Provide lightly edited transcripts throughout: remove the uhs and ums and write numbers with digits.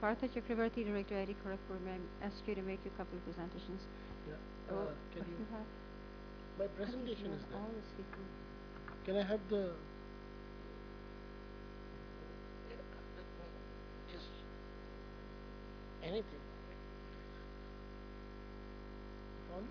Partha Chakravarti, Director IIT Kharagpur, may I ask you to make a couple of presentations? Yeah. Oh, Can you? you have, My how do you presentation turn is there. all the speaker? Can I have the? Just anything. On?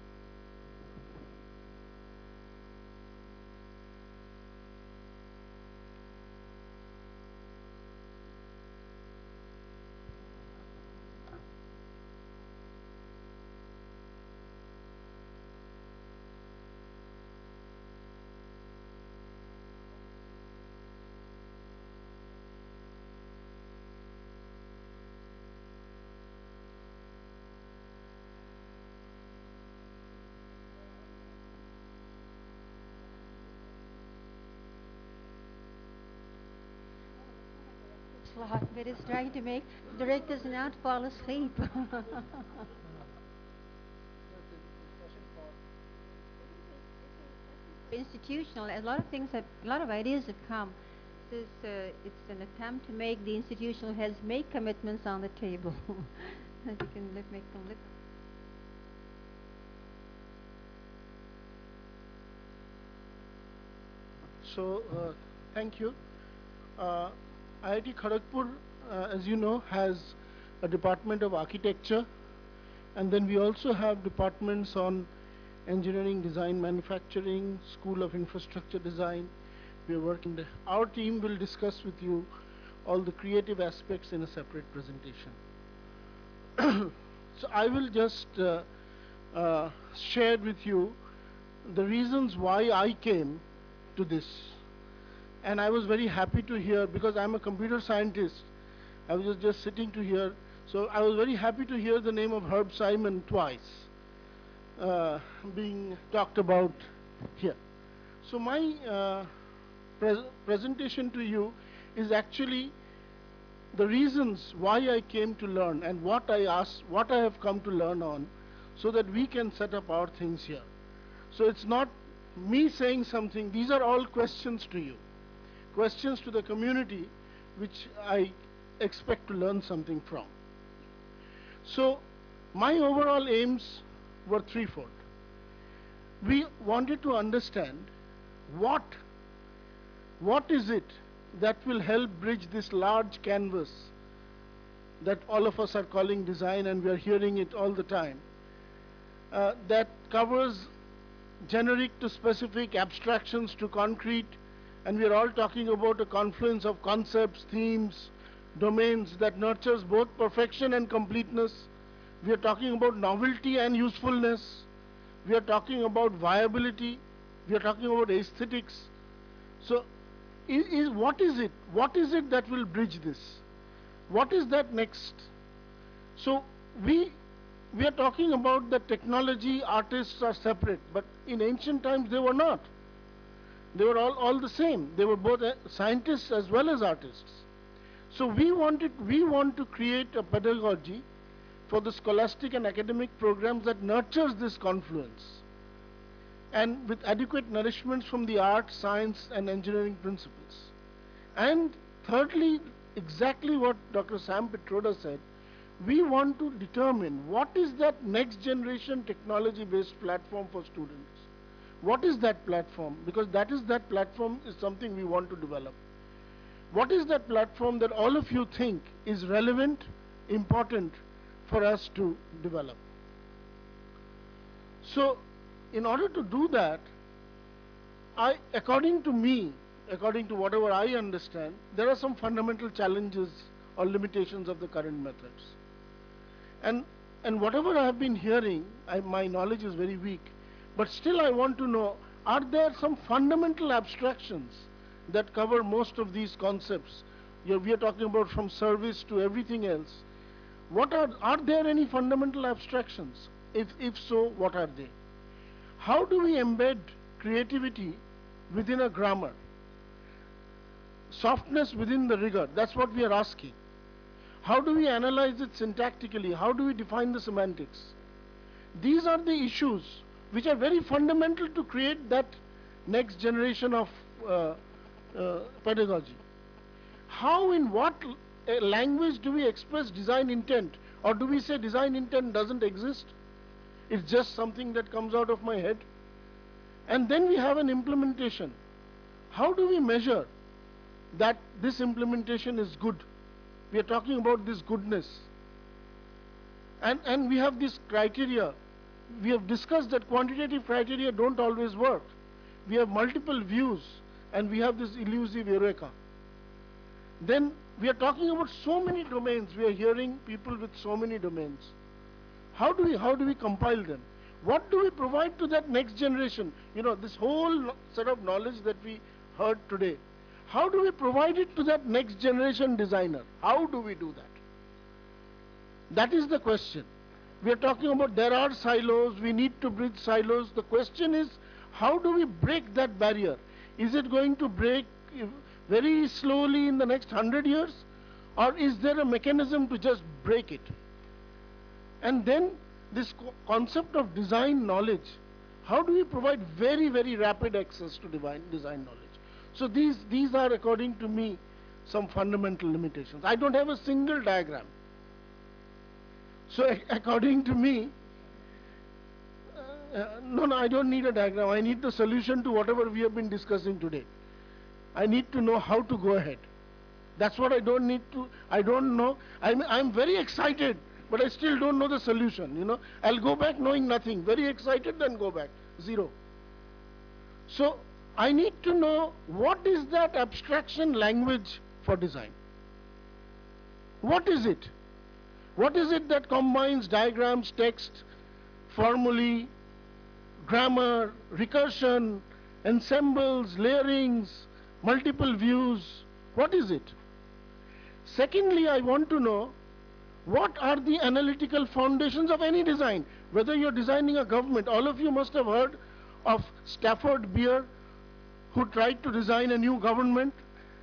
Slot, but it's trying to make the directors not fall asleep. Institutional, a lot of things have, a lot of ideas have come. This is, it's an attempt to make the institutional heads make commitments on the table. That you can make them live. So, thank you. Uh, IIT Kharagpur, as you know, has a department of architecture, and then we also have departments on engineering, design, manufacturing, School of Infrastructure Design. We are working. Our team will discuss with you all the creative aspects in a separate presentation. So I will just share with you the reasons why I came to this. And I was very happy to hear, because I'm a computer scientist, I was just sitting to hear. So I was very happy to hear the name of Herb Simon twice being talked about here. So my presentation to you is actually the reasons why I came to learn and what I have come to learn on, so that we can set up our things here. So it's not me saying something, these are all questions to you, questions to the community, which I expect to learn something from. So my overall aims were threefold. We wanted to understand what what is it that will help bridge this large canvas that all of us are calling design, and we are hearing it all the time, that covers generic to specific, abstractions to concrete, and we are all talking about a confluence of concepts, themes, domains that nurtures both perfection and completeness. We are talking about novelty and usefulness. We are talking about viability. We are talking about aesthetics. So, what is it? What is it that will bridge this? What is that next? So we are talking about the technology, artists are separate, but in ancient times they were not. They were all the same. They were both scientists as well as artists. So we want to create a pedagogy for the scholastic and academic programs that nurtures this confluence, and with adequate nourishment from the art, science, and engineering principles. And thirdly, exactly what Dr. Sam Petroda said, we want to determine what is that next generation technology based platform for students. What is that platform? Because that platform is something we want to develop. What is that platform that all of you think is relevant, important for us to develop? So, in order to do that, according to me, according to whatever I understand, there are some fundamental challenges or limitations of the current methods. And and whatever I have been hearing, my knowledge is very weak, but still I want to know: are there some fundamental abstractions that cover most of these concepts? We are talking about from service to everything else. What are there any fundamental abstractions? If so, what are they? How do we embed creativity within a grammar? Softness within the rigor. That's what we are asking. How do we analyze it syntactically? How do we define the semantics? These are the issues which are very fundamental to create that next generation of pedagogy. How, in what language do we express design intent, or do we say design intent doesn't exist? It's just something that comes out of my head. And then we have an implementation. How do we measure that this implementation is good? We are talking about this goodness. And we have this criteria. We have discussed that quantitative criteria don't always work. We have multiple views, and we have this elusive eureka. Then we are talking about so many domains. We are hearing people with so many domains. How do we compile them? What do we provide to that next generation? You know, this whole set of knowledge that we heard today, how do we provide it to that next generation designer? How do we do that? That is the question. We are talking about there are silos, we need to bridge silos. The question is, how do we break that barrier? Is it going to break very slowly in the next 100 years? Or is there a mechanism to just break it? And then this concept of design knowledge, how do we provide very, very rapid access to design knowledge? So these are, according to me, some fundamental limitations. I don't have a single diagram. So according to me, no, I don't need a diagram. I need the solution to whatever we have been discussing today. I need to know how to go ahead. That's what I don't need to, I don't know. I'm very excited, but I still don't know the solution, you know. I'll go back knowing nothing. Very excited, then go back. Zero. So I need to know what is that abstraction language for design. What is it? What is it that combines diagrams, text, formulae, grammar, recursion, ensembles, layerings, multiple views? What is it? Secondly, I want to know what are the analytical foundations of any design. Whether you're designing a government, all of you must have heard of Stafford Beer, who tried to design a new government,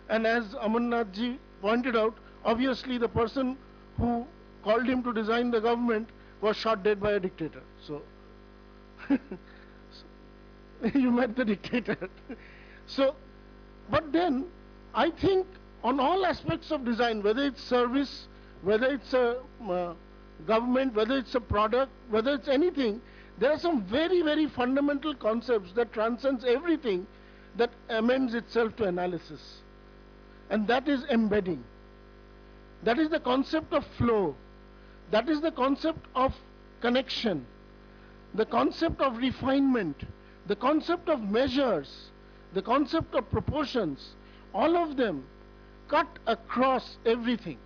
and as Amarnathji pointed out, obviously the person who called him to design the government was shot dead by a dictator. So, you met the dictator. So, but then I think on all aspects of design, whether it's service, whether it's a government, whether it's a product, whether it's anything, there are some very, very fundamental concepts that transcends everything, that amends itself to analysis. And that is embedding. That is the concept of flow. That is the concept of connection. The concept of refinement. The concept of measures. The concept of proportions. All of them cut across everything.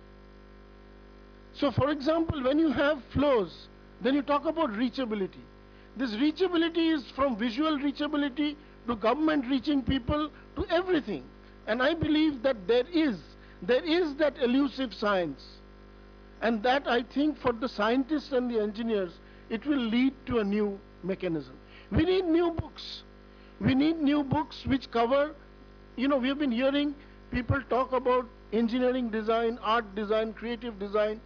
So for example, when you have flows, then you talk about reachability. This reachability is from visual reachability to government reaching people to everything. And I believe that there is that elusive science. And that, I think, for the scientists and the engineers, it will lead to a new mechanism. We need new books. We need new books which cover, you know, we have been hearing people talk about engineering design, art design, creative design,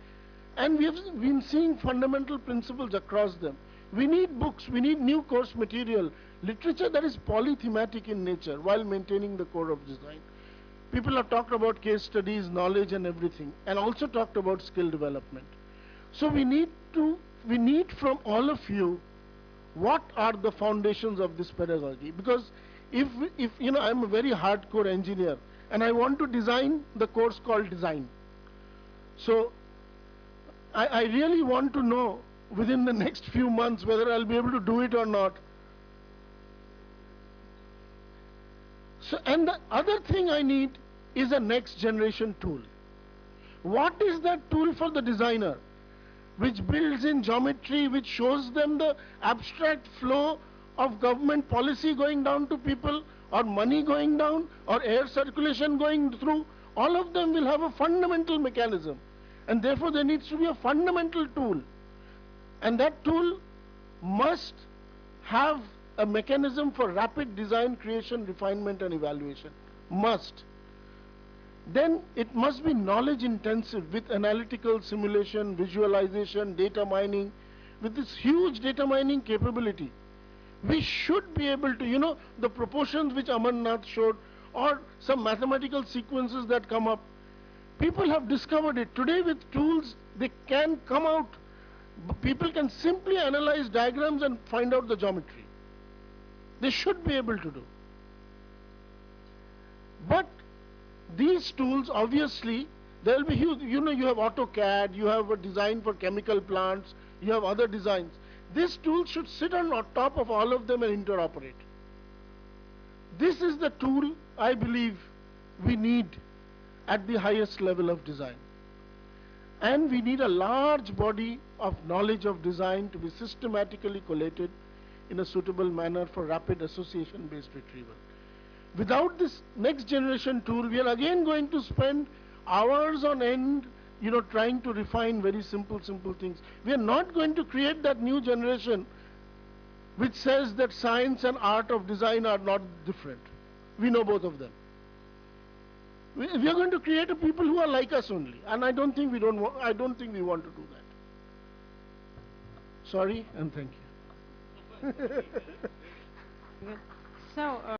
and we have been seeing fundamental principles across them. We need books, we need new course material, literature that is polythematic in nature while maintaining the core of design. People have talked about case studies, knowledge and everything, and also talked about skill development. So we need from all of you, what are the foundations of this pedagogy? Because if you know, I'm a very hardcore engineer and I want to design the course called design. So I really want to know within the next few months whether I'll be able to do it or not. So, and the other thing I need is a next generation tool. What is that tool for the designer? Which builds in geometry, which shows them the abstract flow of government policy going down to people, or money going down, or air circulation going through. All of them will have a fundamental mechanism. And therefore there needs to be a fundamental tool. And that tool must have a mechanism for rapid design, creation, refinement and evaluation. Must. Then it must be knowledge intensive with analytical simulation, visualization, data mining. With this huge data mining capability, we should be able to, you know, the proportions which Amarnath showed, or some mathematical sequences that come up. People have discovered it. Today with tools, they can come out. People can simply analyze diagrams and find out the geometry. They should be able to do. But these tools, obviously, there will be huge, you have AutoCAD, you have a design for chemical plants, you have other designs. This tool should sit on top of all of them and interoperate. This is the tool I believe we need at the highest level of design. And we need a large body of knowledge of design to be systematically collated in a suitable manner for rapid association-based retrieval. Without this next generation tool, we are again going to spend hours on end, trying to refine very simple things. We are not going to create that new generation which says that science and art of design are not different. We know both of them. We are going to create a people who are like us only, and I don't think we want to do that. Sorry and thank you.